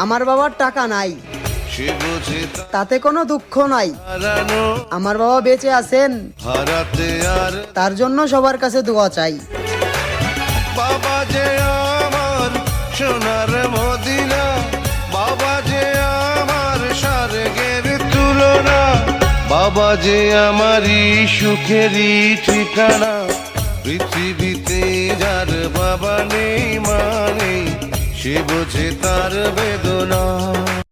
আমার বাবার টাকা নাই, সে বোঝে তাতে কোনো দুঃখ নাই। হারানো আমার বাবা বেঁচে আছেন, হারাতে আর তার জন্য সবার কাছে দোয়া চাই। বাবা যে আমার সোনার মদিনা, বাবা যে আমার স্বর্গের তুলনা, বাবা যে আমারই সুখেরই ঠিকানা। পৃথিবীতে যার বাবা নেই মানে, সে বোঝে তার বেদনা।